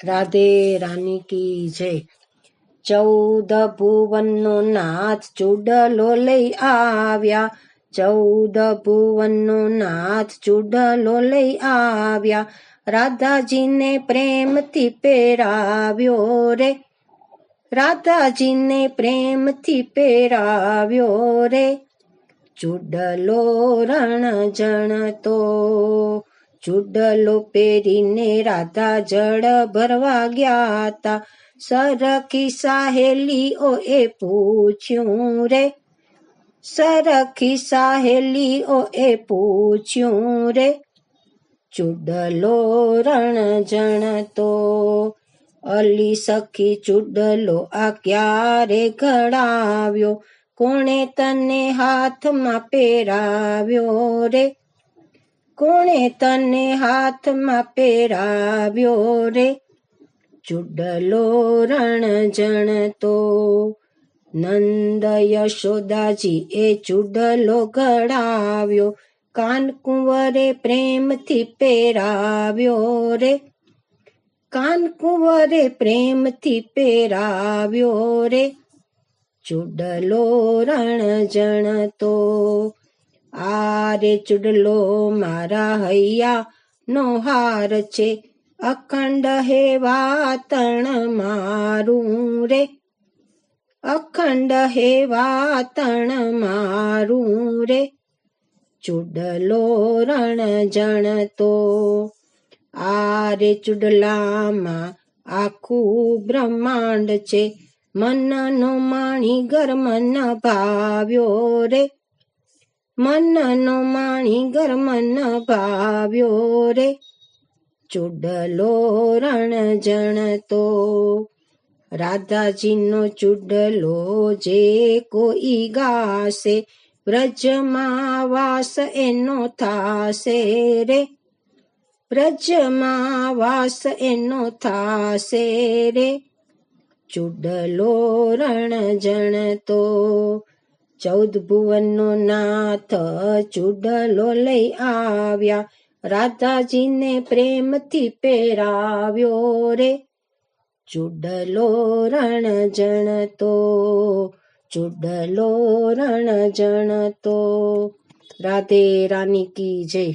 રાધે રાની કી જય। 14 ભુવનનો નાથ ચૂડલો લઈ આવ્યા। 14 ભુવનનો નાથ ચૂડલો લઈ આવ્યા। રાધાજીને પ્રેમથી પહેરાવ્યો રે। રાધાજીને પ્રેમથી પહેરાવ્યો રે। ચૂડલો રણજણતો, ચૂડલો પહેરીને રાધા જળ ભરવા ગયા તા। સરખી સહેલીઓએ પૂછ્યું રે। સરખી સહેલીઓએ પૂછ્યું રે। ચૂડલો રણજણતો, અલી સખી ચૂડલો આ ક્યારે ઘડાવ્યો? કોણે તને હાથમાં પહેરાવ્યો રે? કોણે તને હાથમાં પહેરાવ્યો રે? ચૂડલો રણજણતો, નંદ યશોદાજી એ ચૂડલો ઘડાવ્યો। કાનકુંવરે પ્રેમથી પહેરાવ્યો રે। કાનકુંવરે પ્રેમથી પહેરાવ્યો રે। ચૂડલો રણજણતો, આ રે ચૂડલો મારા હૈયા નો હાર છે। અખંડ હે વાતણ મારું રે। અખંડ હે વાતણ મારું રે। ચૂડલો રણજણતો, આ રે ચૂડલામાં આખું બ્રહ્માંડ છે। મનનો માણીગર મન ભાવ્યો રે। મનનો માણીગર મન ભાવ્યો રે। ચૂડલો રણજણતો, રાધાજીનો ચૂડલો જે કોઈ ગાશે, વ્રજમાં વાસ એનો થાશે રે। વ્રજમાં વાસ એનો થાશે રે। ચૂડલો રણજણતો, 14 ભુવનનો નાથ ચૂડલો લઈ આવ્યા। રાધાજીને પ્રેમથી પહેરાવ્યો રે। ચૂડલો રણજણતો, ચૂડલો રણજણતો। રાધે રાની કી જય।